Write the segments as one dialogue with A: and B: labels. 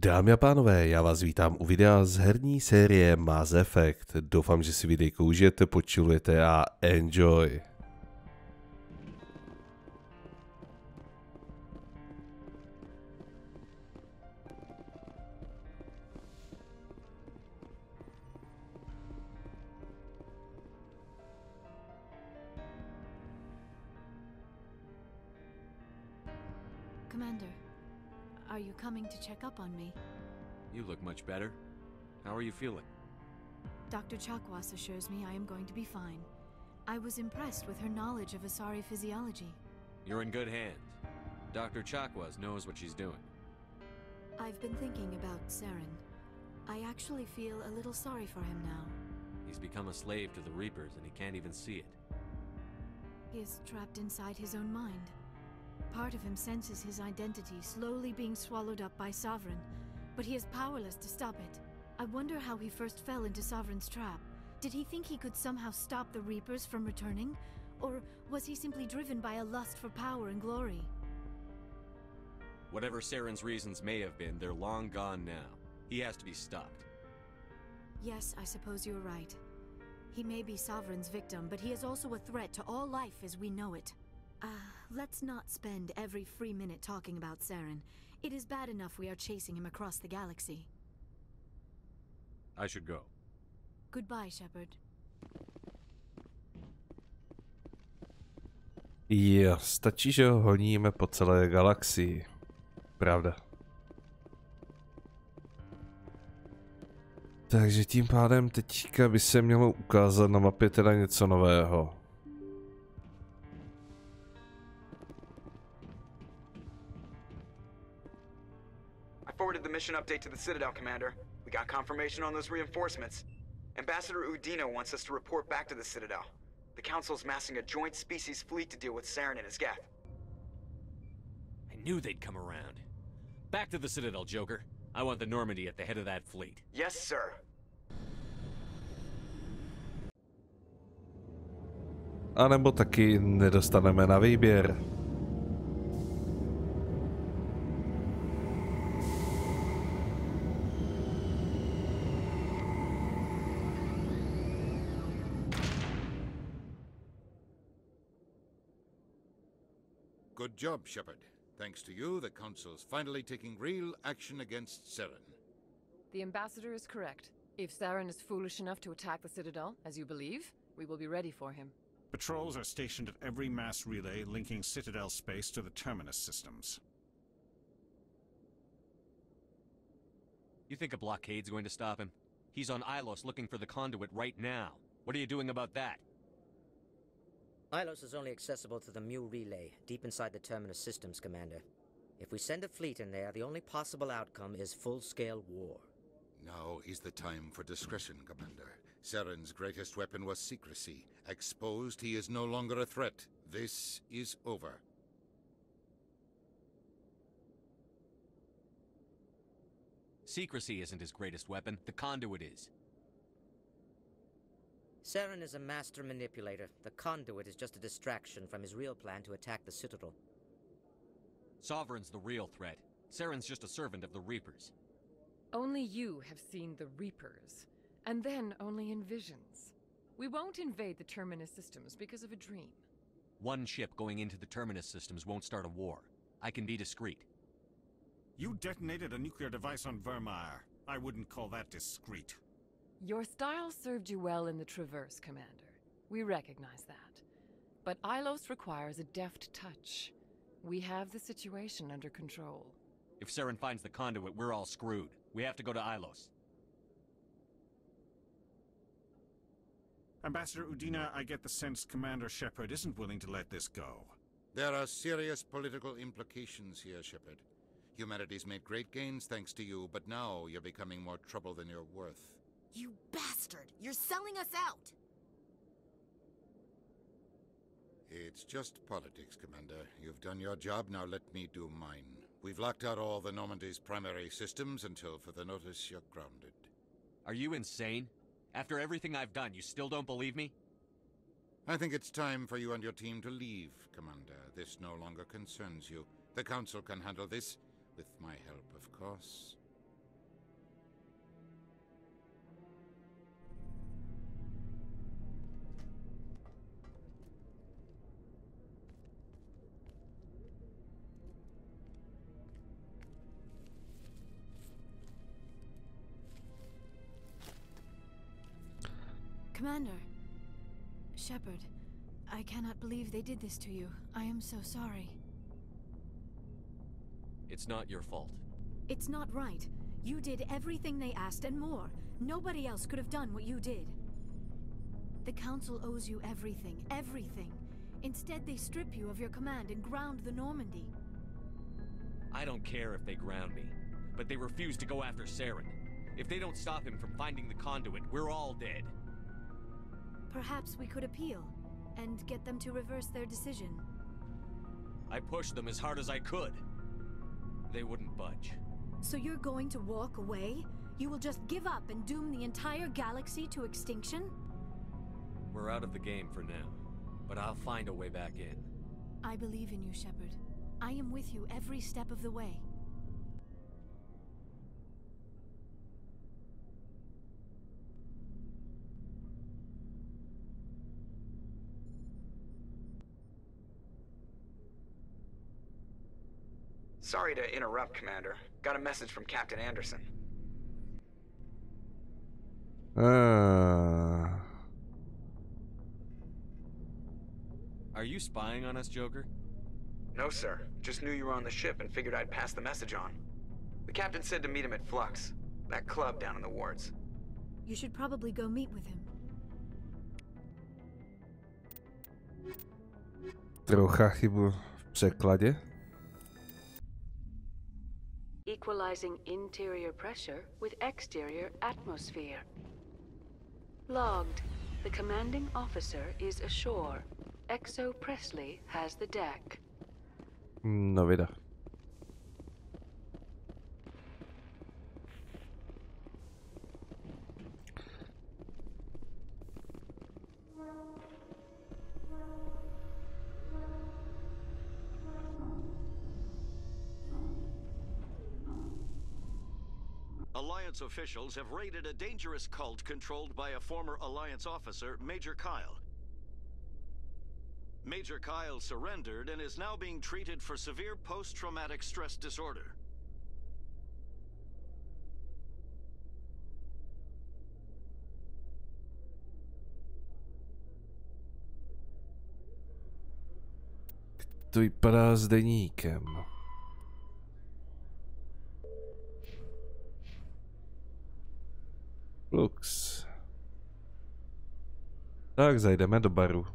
A: Dámy a pánové, já vás vítám u videa z herní série Mass Effect. Doufám, že si videjko užijete, počilujete a enjoy.
B: Commander, are you coming to check up on me?
C: You look much better. How are you feeling?
B: Dr. Chakwas assures me I am going to be fine. I was impressed with her knowledge of Asari physiology.
C: You're in good hands. Dr. Chakwas knows what she's doing.
B: I've been thinking about Saren. I actually feel a little sorry for him now.
C: He's become a slave to the Reapers and he can't even see it.
B: He is trapped inside his own mind. Part of him senses his identity slowly being swallowed up by Sovereign, but he is powerless to stop it. I wonder how he first fell into Sovereign's trap. Did he think he could somehow stop the Reapers from returning? Or was he simply driven by a lust for power and glory?
C: Whatever Saren's reasons may have been, they're long gone now. He has to be stopped.
B: Yes, I suppose you're right. He may be Sovereign's victim, but he is also a threat to all life as we know it. Let's not spend every free minute talking about Saren. It is bad enough we are chasing him across the galaxy.
C: I should go.
B: Goodbye, Shepard.
A: Jo, stačí, že ho honíme po celé galaxii. Pravda. Takže tím pádem teďka by se mělo ukázat na mapě teda něco nového.
D: Forwarded the mission update to the Citadel, Commander. We got confirmation on those reinforcements. Ambassador Udina wants us to report back to the Citadel. The Council's massing a joint species fleet to deal with Saren and his geth.
C: I knew they'd come around. Back to the Citadel, Joker. I want the Normandie at the head of that fleet.
D: Yes, sir.
A: A nebo taky nedostaneme na výběr.
E: Good job, Shepard. Thanks to you, the Council's finally taking real action against Saren.
F: The Ambassador is correct. If Saren is foolish enough to attack the Citadel, as you believe, we will be ready for him.
G: Patrols are stationed at every mass relay linking Citadel space to the Terminus systems.
C: You think a blockade's going to stop him? He's on Ilos looking for the conduit right now. What are you doing about that?
H: Ilos is only accessible to the Mu relay, deep inside the Terminus systems, Commander. If we send a fleet in there, the only possible outcome is full-scale war.
E: Now is the time for discretion, Commander. Saren's greatest weapon was secrecy. Exposed, he is no longer a threat. This is over.
C: Secrecy isn't his greatest weapon. The conduit is.
H: Saren is a master manipulator. The conduit is just a distraction from his real plan to attack the Citadel.
C: Sovereign's the real threat. Saren's just a servant of the Reapers.
F: Only you have seen the Reapers, and then only in visions. We won't invade the Terminus systems because of a dream.
C: One ship going into the Terminus systems won't start a war. I can be discreet.
G: You detonated a nuclear device on Vermeer. I wouldn't call that discreet.
F: Your style served you well in the Traverse, Commander. We recognize that. But Ilos requires a deft touch. We have the situation under control.
C: If Saren finds the conduit, we're all screwed. We have to go to Ilos.
G: Ambassador Udina, I get the sense Commander Shepard isn't willing to let this go.
E: There are serious political implications here, Shepard. Humanity's made great gains thanks to you, but now you're becoming more trouble than you're worth.
I: You bastard! You're selling us out!
E: It's just politics, Commander. You've done your job, now let me do mine. We've locked out all the Normandie's primary systems until further notice you're grounded.
C: Are you insane? After everything I've done, you still don't believe me?
E: I think it's time for you and your team to leave, Commander. This no longer concerns you. The Council can handle this, with my help, of course.
B: Commander. Shepard, I cannot believe they did this to you. I am so sorry.
C: It's not your fault.
B: It's not right. You did everything they asked and more. Nobody else could have done what you did. The Council owes you everything, everything. Instead, they strip you of your command and ground the Normandy.
C: I don't care if they ground me, but they refuse to go after Saren. If they don't stop him from finding the conduit, we're all dead.
B: Perhaps we could appeal, and get them to reverse their decision.
C: I pushed them as hard as I could. They wouldn't budge.
B: So you're going to walk away? You will just give up and doom the entire galaxy to extinction?
C: We're out of the game for now, but I'll find a way back in.
B: I believe in you, Shepard. I am with you every step of the way.
D: Sorry to interrupt, Commander. Got a message from Captain Anderson.
C: Are you spying on us, Joker?
D: No, sir. Just knew you were on the ship and figured I'd pass the message on. The captain said to meet him at Flux, that club down in the wards.
B: You should probably go meet with him.
A: Trocha chybu v překladě.
J: Equalizing interior pressure with exterior atmosphere. Logged. The commanding officer is ashore. Exo Presley has the deck.
A: No vida.
K: Alliance officials have raided a dangerous cult controlled by a former Alliance officer, Major Kyle. Major Kyle surrendered and is now being treated for severe post-traumatic stress disorder.
A: To vypadá s deníkem. Lux. Tak zajdeme do baru.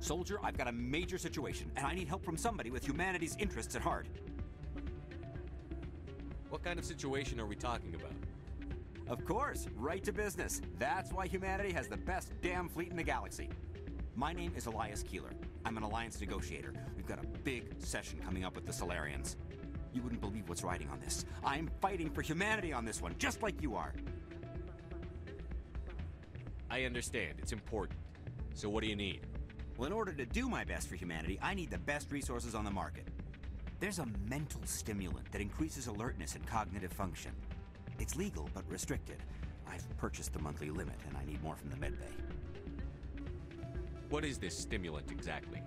L: Soldier, I've got a major situation, and I need help from somebody with humanity's interests at heart.
C: What kind of situation are we talking about?
L: Of course, right to business. That's why humanity has the best damn fleet in the galaxy. My name is Elias Keeler. I'm an Alliance negotiator. We've got a big session coming up with the Solarians. You wouldn't believe what's riding on this. I'm fighting for humanity on this one, just like you are.
C: I understand. It's important. So what do you need?
L: Well, in order to do my best for humanity, I need the best resources on the market. There's a mental stimulant that increases alertness and cognitive function. It's legal, but restricted. I've purchased the monthly limit, and I need more from the medbay.
C: What is this stimulant exactly?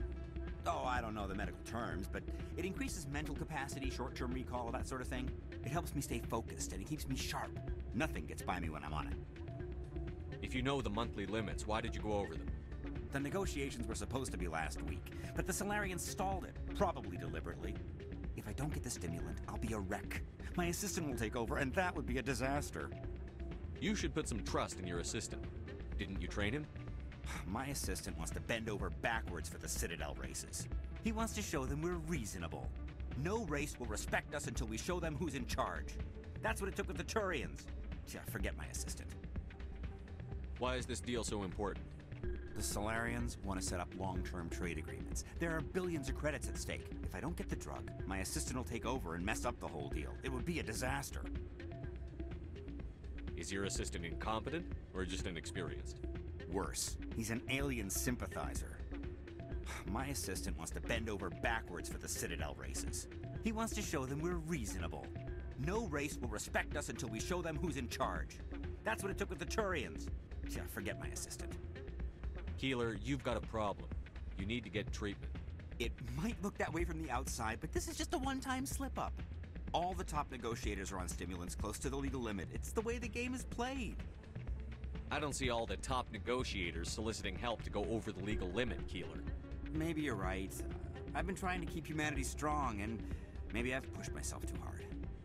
L: Oh, I don't know the medical terms, but it increases mental capacity, short-term recall, that sort of thing. It helps me stay focused, and it keeps me sharp. Nothing gets by me when I'm on it.
C: If you know the monthly limits, why did you go over them?
L: The negotiations were supposed to be last week, but the Solarians stalled it, probably deliberately. If I don't get the stimulant, I'll be a wreck. My assistant will take over, and that would be a disaster.
C: You should put some trust in your assistant. Didn't you train him?
L: My assistant wants to bend over backwards for the Citadel races. He wants to show them we're reasonable. No race will respect us until we show them who's in charge. That's what it took with the Turians. Forget my assistant.
C: Why is this deal so important?
L: The Solarians want to set up long-term trade agreements. There are billions of credits at stake. If I don't get the drug, my assistant will take over and mess up the whole deal. It would be a disaster.
C: Is your assistant incompetent, or just inexperienced?
L: Worse, he's an alien sympathizer. My assistant wants to bend over backwards for the Citadel races. He wants to show them we're reasonable. No race will respect us until we show them who's in charge. That's what it took with the Turians. Yeah, forget my assistant.
C: Keeler, you've got a problem. You need to get treatment.
L: It might look that way from the outside, but this is just a one-time slip-up. All the top negotiators are on stimulants close to the legal limit. It's the way the game is played.
C: I don't see all the top negotiators soliciting help to go over the legal limit, Keeler.
L: Maybe you're right. I've been trying to keep humanity strong, and maybe I've pushed myself too hard.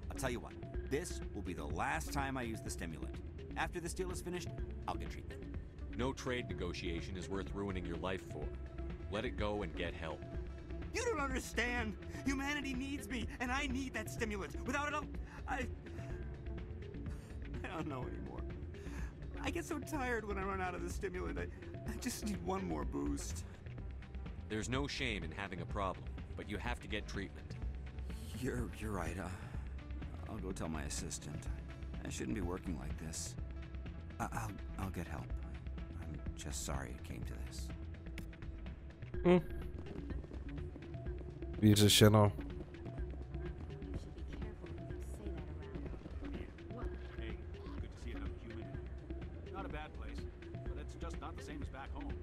L: I'll tell you what, this will be the last time I use the stimulant. After this deal is finished, I'll get treatment.
C: No trade negotiation is worth ruining your life for. Let it go and get help.
L: You don't understand! Humanity needs me, and I need that stimulant. Without it, I don't know anymore. I get so tired when I run out of the stimulant. I just need one more boost.
C: There's no shame in having a problem, but you have to get treatment.
L: You're right. I'll go tell my assistant. I shouldn't be working like this. I'll get help. I'm just sorry it came to this.
A: Vyřešeno.
G: Hey, good to see another human. Not a bad place, but it's just not the same as back home.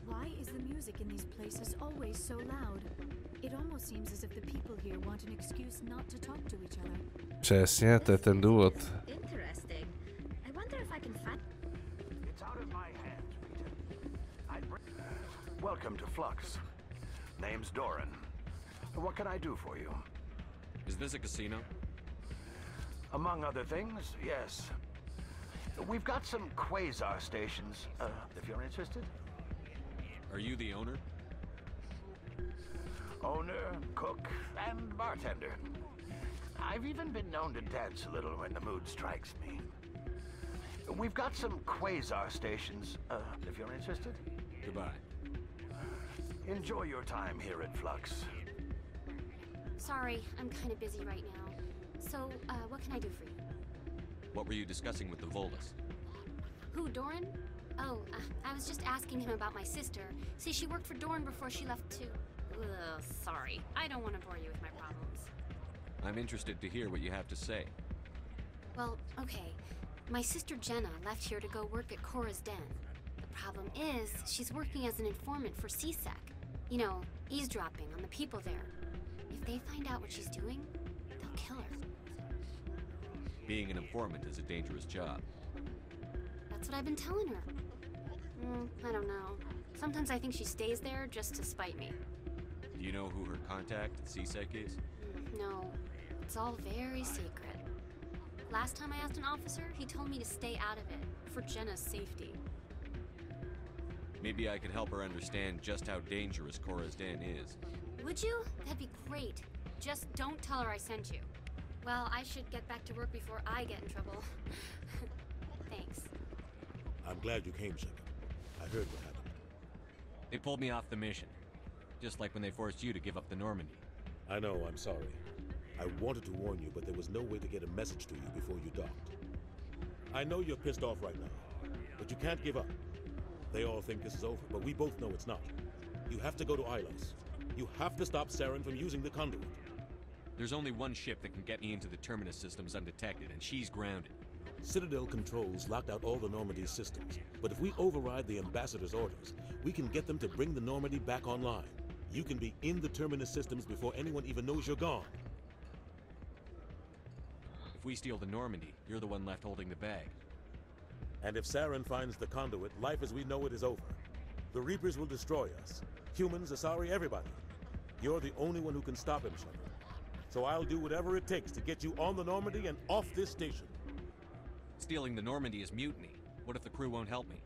B: Why is the music in these places always so loud? It almost seems as if the people here want an excuse not to talk to each other.
A: Přesně, to je ten důvod.
M: Interesting. I wonder if I can find.
N: It's out of my hands, Peter. Welcome to Flux. Name's Doran. What can I do for you?
C: Is this a casino?
N: Among other things, yes. We've got some quasar stations, if you're interested.
C: Are you the owner?
N: Owner, cook, and bartender. I've even been known to dance a little when the mood strikes me. We've got some quasar stations, if you're interested.
C: Goodbye.
N: Enjoy your time here at Flux.
M: Sorry, I'm kind of busy right now. So, what can I do for you?
C: What were you discussing with the Volus?
M: Who, Doran? Oh, I was just asking him about my sister. See, she worked for Doran before she left too. Ugh, sorry. I don't want to bore you with my problems.
C: I'm interested to hear what you have to say.
M: Well, okay. My sister Jenna left here to go work at Cora's Den. The problem is, she's working as an informant for CSEC. You know, eavesdropping on the people there. If they find out what she's doing, they'll kill her.
C: Being an informant is a dangerous job.
M: That's what I've been telling her. I don't know. Sometimes I think she stays there just to spite me.
C: Do you know who her contact at CSEC is?
M: No, it's all very secret. Last time I asked an officer, he told me to stay out of it, for Jenna's safety.
C: Maybe I could help her understand just how dangerous Cora's Den is.
M: Would you? That'd be great. Just don't tell her I sent you. Well, I should get back to work before I get in trouble. Thanks.
O: I'm glad you came, Shepard. I heard what happened.
C: They pulled me off the mission. Just like when they forced you to give up the Normandy.
O: I know, I'm sorry. I wanted to warn you, but there was no way to get a message to you before you docked. I know you're pissed off right now, but you can't give up. They all think this is over, but we both know it's not. You have to go to Ilos. You have to stop Saren from using the conduit.
C: There's only one ship that can get me into the Terminus systems undetected, and she's grounded.
O: Citadel controls locked out all the Normandy's systems, but if we override the Ambassador's orders, we can get them to bring the Normandy back online. You can be in the Terminus systems before anyone even knows you're gone.
C: If we steal the Normandy, you're the one left holding the bag.
O: And if Saren finds the conduit, life as we know it is over. The Reapers will destroy us. Humans, Asari, everybody. You're the only one who can stop him, Shepard. So I'll do whatever it takes to get you on the Normandy and off this station.
C: Stealing the Normandy is mutiny. What if the crew won't help me?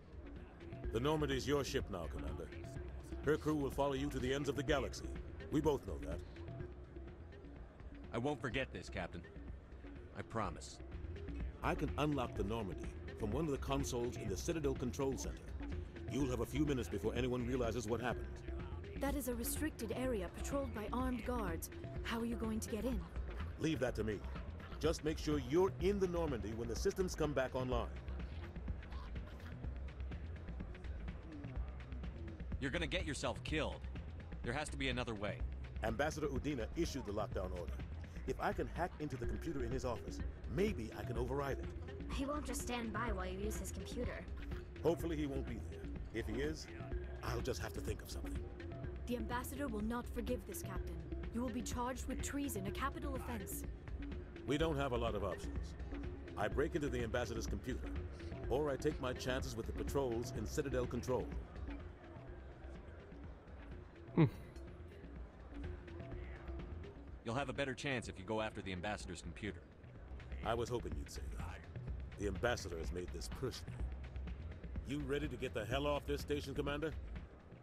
O: The Normandy's your ship now, Commander. Her crew will follow you to the ends of the galaxy. We both know that.
C: I won't forget this, Captain. I promise.
O: I can unlock the Normandy from one of the consoles in the Citadel Control Center. You'll have a few minutes before anyone realizes what happened.
B: That is a restricted area patrolled by armed guards. How are you going to get in?
O: Leave that to me. Just make sure you're in the Normandie when the systems come back online.
C: You're gonna get yourself killed. There has to be another way.
O: Ambassador Udina issued the lockdown order. If I can hack into the computer in his office, maybe I can override it.
P: He won't just stand by while you use his computer.
O: Hopefully he won't be there. If he is, I'll just have to think of something.
B: The ambassador will not forgive this, Captain. You will be charged with treason, a capital offense.
O: We don't have a lot of options. I break into the ambassador's computer, or I take my chances with the patrols in Citadel control.
C: You'll have a better chance if you go after the ambassador's computer.
O: I was hoping you'd say that. The ambassador has made this personal. You ready to get the hell off this station, Commander?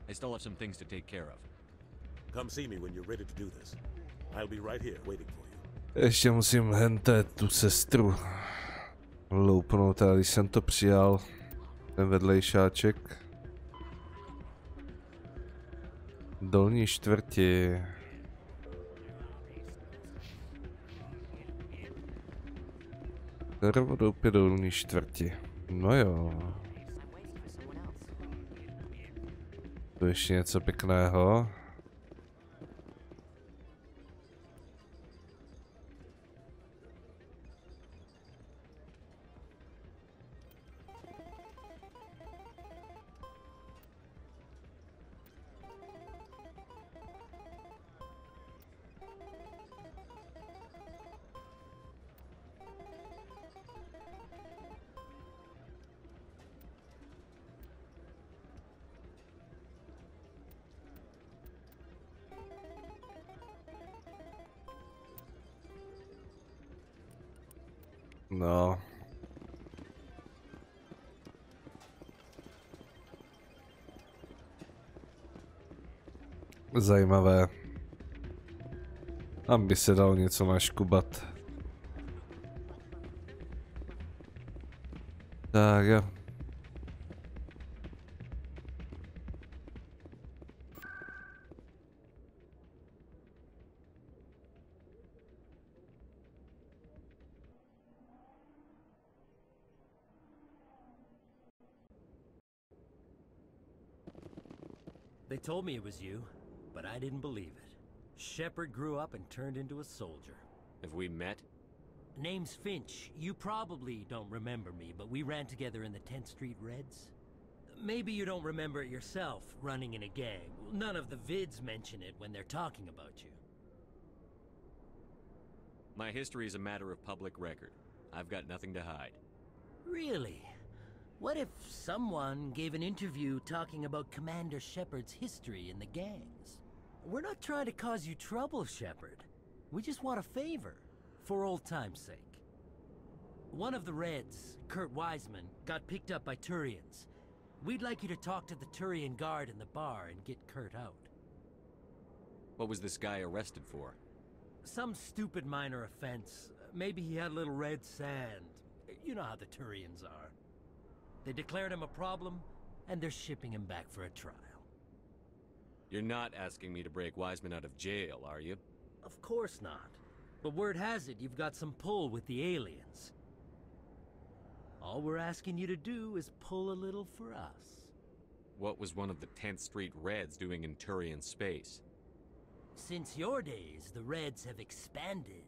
C: I still have some things to take care of.
O: Come see me when you're ready to do this. I'll be right here waiting for you.
A: Ještě musím hentet tu sestru. Loupnout, ale když jsem to přijal, ten vedlejšáček. Dolní čtvrti. Krvodoupě dolní čtvrti. No jo. To ještě něco pěkného. No. Zajímavé. Tam by se dalo něco naškubat. Tak jo.
Q: They told me it was you, but I didn't believe it. Shepard grew up and turned into a soldier.
C: Have we met?
Q: Name's Finch. You probably don't remember me, but we ran together in the 10th Street Reds. Maybe you don't remember it yourself, running in a gang. None of the vids mention it when they're talking about you.
C: My history is a matter of public record. I've got nothing to hide.
Q: Really? What if someone gave an interview talking about Commander Shepard's history in the gangs? We're not trying to cause you trouble, Shepard. We just want a favor, for old time's sake. One of the Reds, Kurt Wiseman, got picked up by Turians. We'd like you to talk to the Turian guard in the bar and get Kurt out.
C: What was this guy arrested for?
Q: Some stupid minor offense. Maybe he had a little red sand. You know how the Turians are. They declared him a problem, and they're shipping him back for a trial.
C: You're not asking me to break Wiseman out of jail, are you?
Q: Of course not. But word has it you've got some pull with the aliens. All we're asking you to do is pull a little for us.
C: What was one of the 10th Street Reds doing in Turian space?
Q: Since your days, the Reds have expanded.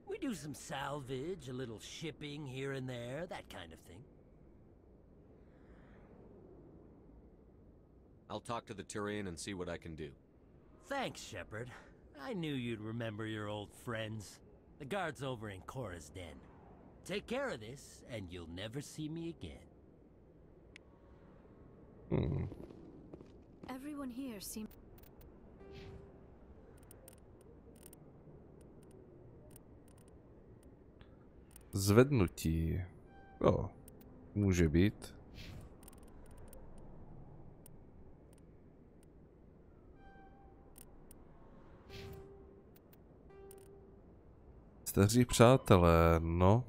Q: We do some salvage, a little shipping here and there, that kind of thing.
C: I'll talk to the Turian and see what I can do.
Q: Thanks, Shepard. I knew you'd remember your old friends. The guard's over in Cora's den. Take care of this, and you'll never see me again.
B: Everyone here seems...
A: Zvednutí. Jo, může být. Staří přátelé, no.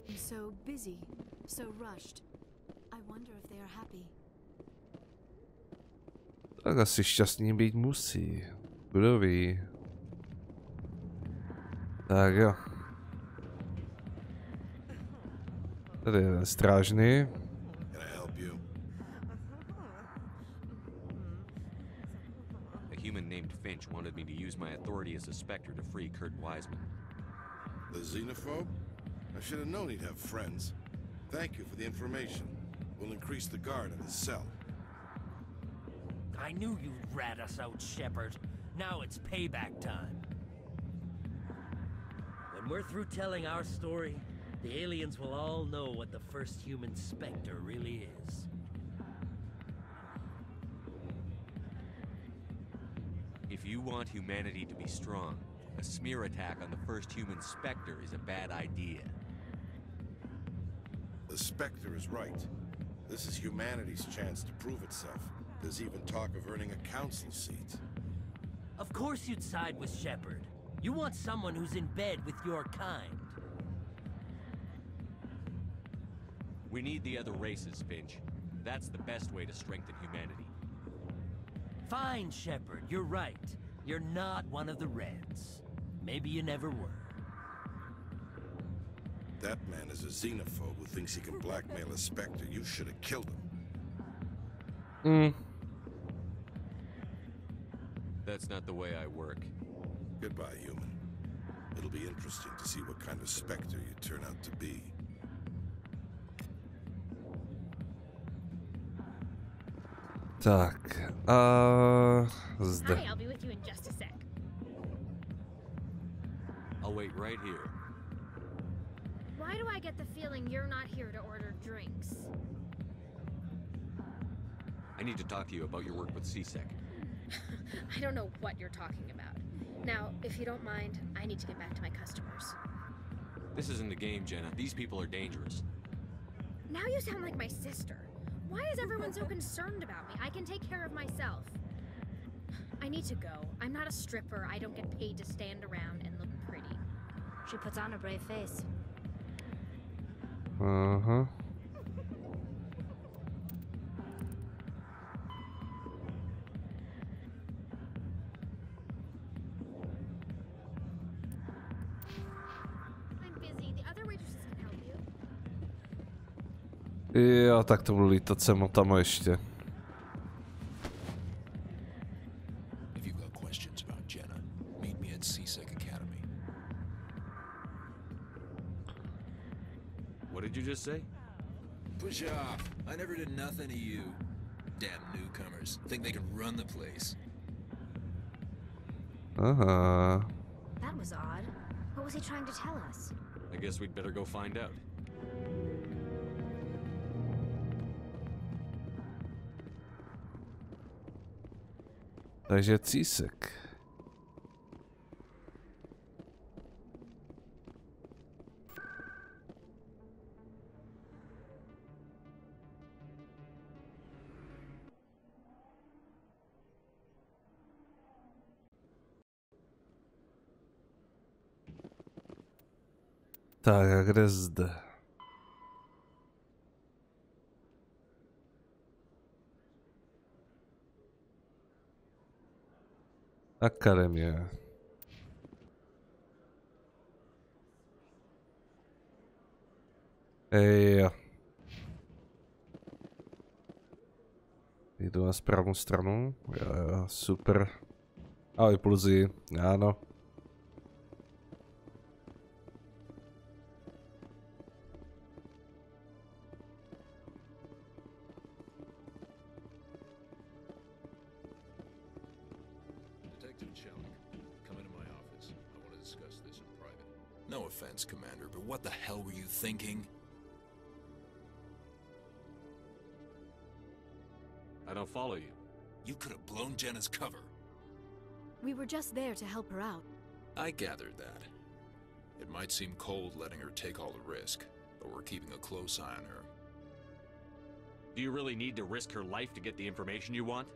B: I'm so busy, so rushed. I wonder if they are happy.
A: Tak asi šťastný být musí. Kdo ví? Tak jo. Tady je strážný.
C: A human named Finch wanted me to use my authority as a Spectre to free Kurt Wiseman.
R: The xenophobe? I should have known he'd have friends. Thank you for the information. We'll increase the guard at his cell.
Q: I knew you'd rat us out, Shepard. Now it's payback time. When we're through telling our story, the aliens will all know what the first human Spectre really is.
C: If you want humanity to be strong, a smear attack on the first human Spectre is a bad idea.
R: The Spectre is right. This is humanity's chance to prove itself. There's even talk of earning a council seat.
Q: Of course you'd side with Shepard. You want someone who's in bed with your kind.
C: We need the other races, Finch. That's the best way to strengthen humanity.
Q: Fine, Shepard, you're right. You're not one of the Reds. Maybe you never were.
R: That man is a xenophobe who thinks he can blackmail a Spectre. You should have killed him.
C: That's not the way I work.
R: Goodbye, human. It'll be interesting to see what kind of Spectre you turn out to be.
A: Tak, zde.
P: Hi, I'll be with you in just a sec.
C: I'll wait right here.
P: Why do I get the feeling you're not here to order drinks?
C: I need to talk to you about your work with CSEC.
P: I don't know what you're talking about. Now, if you don't mind, I need to get back to my customers.
C: This isn't a game, Jenna. These people are dangerous.
P: Now you sound like my sister. Why is everyone so concerned about me? I can take care of myself. I need to go. I'm not a stripper. I don't get paid to stand around and look pretty.
B: She puts on a brave face.
A: Uh-huh.
P: I'm busy. The other waitresses can help you.
A: Jo, tak to budu lítat sem tam ještě.
S: If you've got questions about Jenna, meet me at CSEC Academy.
C: What did you just say?
S: Push off. I never did nothing to you. Damn newcomers. Think they can run the place.
A: Aha.
B: That was odd. What was he trying to tell us?
C: I guess we'd better go find out.
A: Takže císek. Tak a kde zde? Akademie. Jo. Jdu na správnou stranu. Jo, super. A impulzy, ano.
S: No offense, Commander, but what the hell were you thinking?
C: I don't follow you.
S: You could have blown Jenna's cover.
B: We were just there to help her out.
S: I gathered that. It might seem cold letting her take all the risk, but we're keeping a close eye on her.
C: Do you really need to risk her life to get the information you want?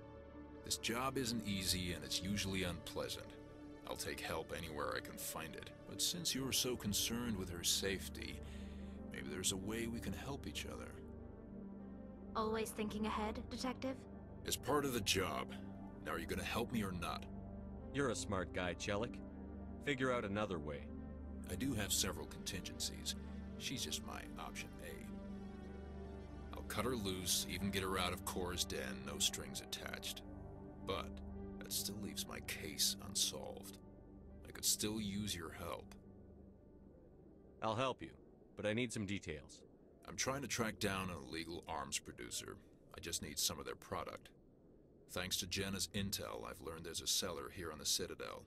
S: This job isn't easy and it's usually unpleasant. I'll take help anywhere I can find it. But since you're so concerned with her safety, maybe there's a way we can help each other.
B: Always thinking ahead, Detective?
S: It's part of the job. Now, are you gonna help me or not?
C: You're a smart guy, Chelik. Figure out another way.
S: I do have several contingencies. She's just my option A. I'll cut her loose, even get her out of Cora's den, no strings attached. But that still leaves my case unsolved. I could still use your help.
C: I'll help you, but I need some details.
S: I'm trying to track down an illegal arms producer. I just need some of their product. Thanks to Jenna's intel, I've learned there's a seller here on the Citadel.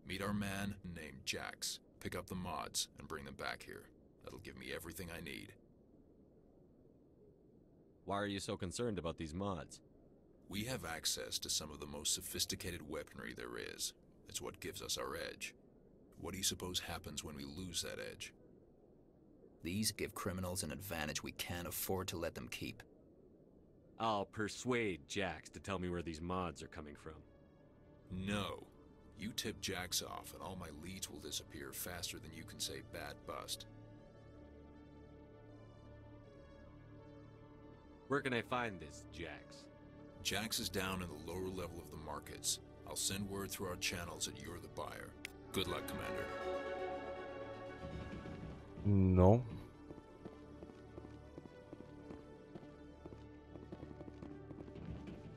S: Meet our man named Jax. Pick up the mods and bring them back here. That'll give me everything I need.
C: Why are you so concerned about these mods?
S: We have access to some of the most sophisticated weaponry there is. It's what gives us our edge. What do you suppose happens when we lose that edge?
T: These give criminals an advantage we can't afford to let them keep.
C: I'll persuade Jax to tell me where these mods are coming from.
S: No. You tip Jax off and all my leads will disappear faster than you can say bad bust.
C: Where can I find this Jax?
S: Jax is down in the lower level of the markets. I'll send word through our channels that you're the buyer. Good luck, Commander.
A: No.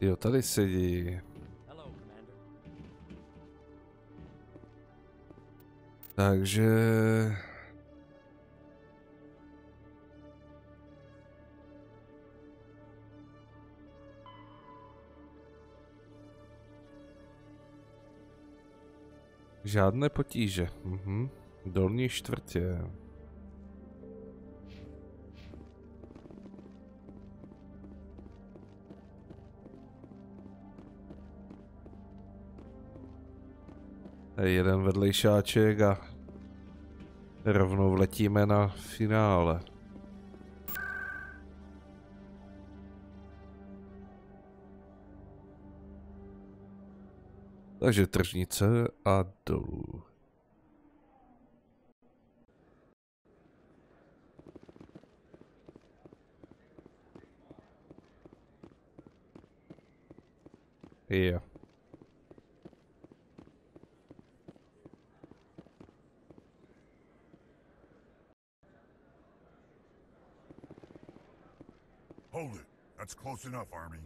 A: Jo, tady sedí. Takže... Žádné potíže. Dolní čtvrtě. Jeden vedlejšáček a rovnou vletíme na finále. Takže tržnice a dolů. Jo.
U: Hold it. That's close enough, Army.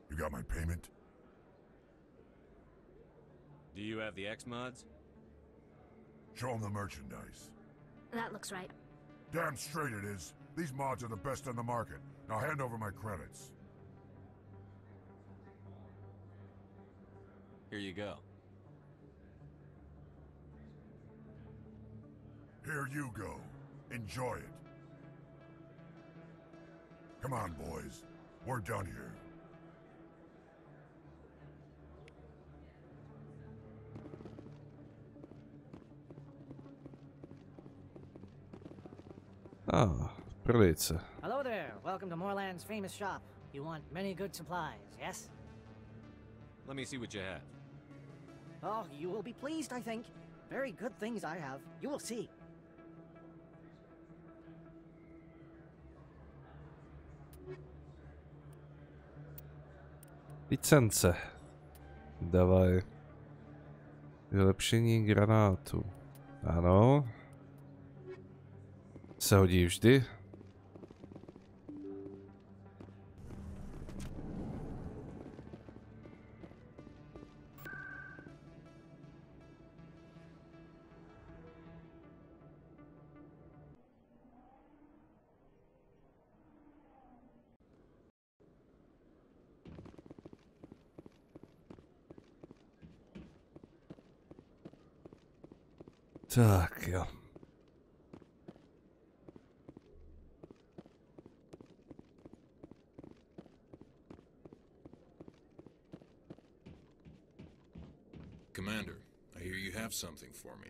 U: You got my payment?
C: Do you have the X-mods?
U: Show them the merchandise.
P: That looks right.
U: Damn straight it is. These mods are the best on the market. Now hand over my credits.
C: Here you go.
U: Here you go. Enjoy it. Come on, boys. We're done here.
A: Ah, prodejce.
V: Hello there. Welcome to Moorland's famous shop. You want many good supplies, yes?
C: Let me see what you have.
V: Oh, you will be pleased, I think. Very good things I have. You will see.
A: Licence. Dávaj. Vylepšení granátu. Ano. Se hodí vždy. Tak jo.
S: Commander, I hear you have something for me.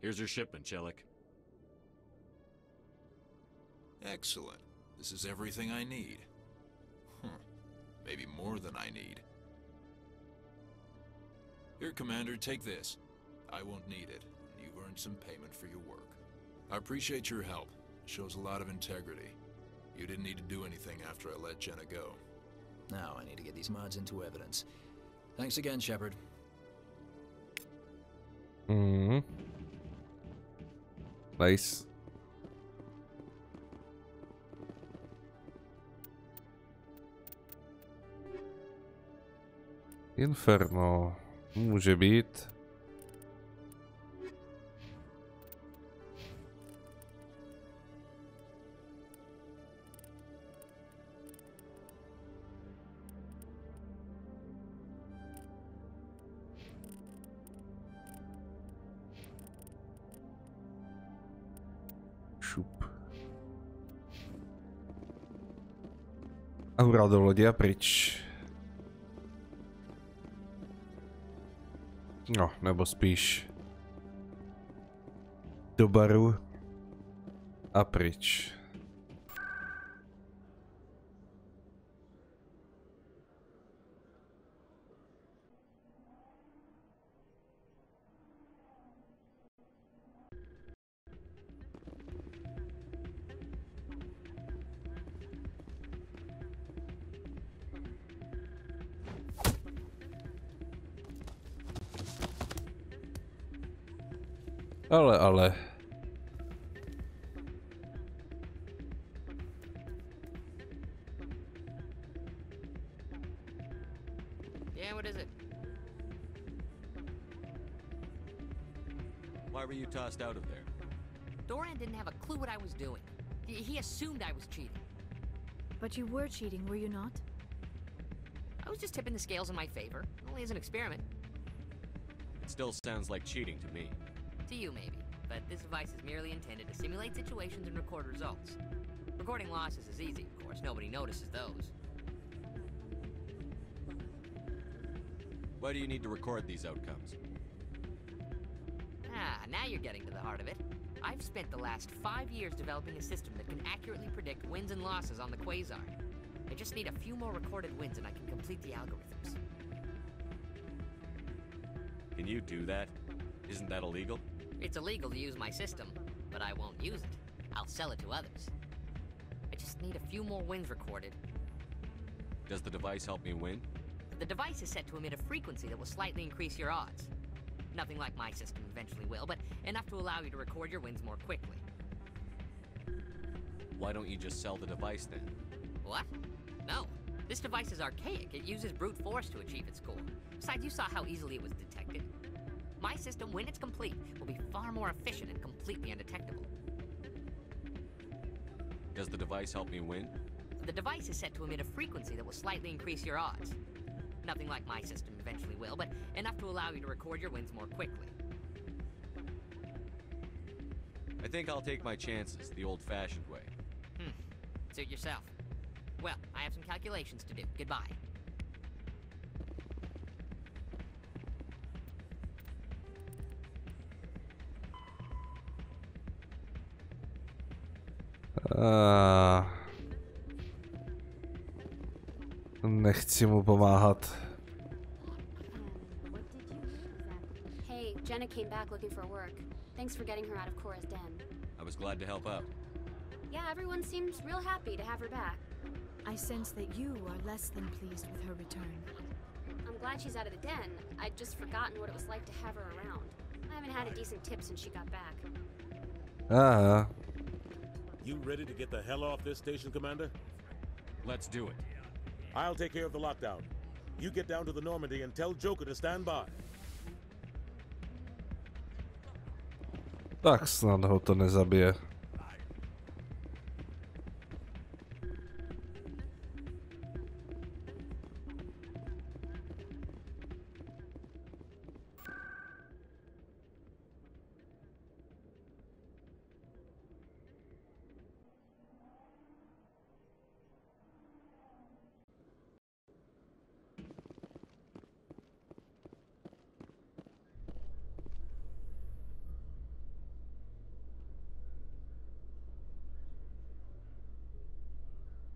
C: Here's your shipment, Chelik.
S: Excellent. This is everything I need. Maybe more than I need. Here, Commander, take this. I won't need it. You've earned some payment for your work. I appreciate your help. It shows a lot of integrity. You didn't need to do anything after I let Jenna go.
T: Now I need to get these mods into evidence. Thanks again, Shepard.
A: Nice. Inferno. Může být. Šup. A hurá do lodi a pryč. No, nebo spíš do baru a pryč. Ale.
F: Yeah, what is it?
C: Why were you tossed out of there?
F: Doran didn't have a clue what I was doing. He assumed I was cheating.
B: But you were cheating, were you not?
F: I was just tipping the scales in my favor, only as an experiment.
C: It still sounds like cheating to me.
F: To you, maybe. But this device is merely intended to simulate situations and record results. Recording losses is easy, of course. Nobody notices those.
C: Why do you need to record these outcomes?
F: Now you're getting to the heart of it. I've spent the last 5 years developing a system that can accurately predict wins and losses on the Quasar. I just need a few more recorded wins and I can complete the algorithms.
C: Can you do that? Isn't that illegal?
F: It's illegal to use my system, but I won't use it. I'll sell it to others. I just need a few more wins recorded.
C: Does the device help me win?
F: The device is set to emit a frequency that will slightly increase your odds. Nothing like my system eventually will, but enough to allow you to record your wins more quickly.
C: Why don't you just sell the device then?
F: What? No. This device is archaic. It uses brute force to achieve its goal. Besides, you saw how easily it was detected. My system, when it's complete, will be far more efficient and completely undetectable.
C: Does the device help me win?
F: The device is set to emit a frequency that will slightly increase your odds. Nothing like my system eventually will, but enough to allow you to record your wins more quickly.
C: I think I'll take my chances the old-fashioned way.
F: Suit yourself. Well, I have some calculations to do. Goodbye.
A: Nechci mu pomáhat.
M: Hey, Jenna came back looking for work. Thanks for getting her out of Cora's den.
C: I was glad to help out.
M: Yeah, everyone seems real happy to have her back.
B: I sense that you are less than pleased with her return.
M: I'm glad she's out of the den. I'd just forgotten what it was like to have her around. I haven't had a decent tip since she got back.
O: You ready to get the hell off this station, Commander?
C: Let's do it.
O: I'll take care of the lockdown. You get down to the Normandie and tell Joker to stand by.
A: Tak snad ho to nezabije.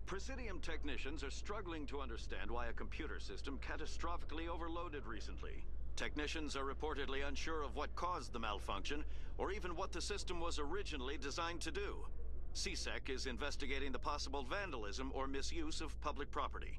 K: Presidium technicians are struggling to understand why a computer system catastrophically overloaded recently. Technicians are reportedly unsure of what caused the malfunction, or even what the system was originally designed to do. CSEC is investigating the possible vandalism or misuse of public property.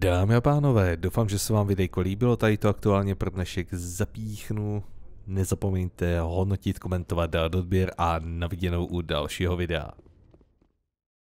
A: Dámy a pánové, doufám, že se vám videjko líbilo, tady to aktuálně pro dnešek zapíchnu. Nezapomeňte hodnotit, komentovat, dát odběr a na viděnou u dalšího videa.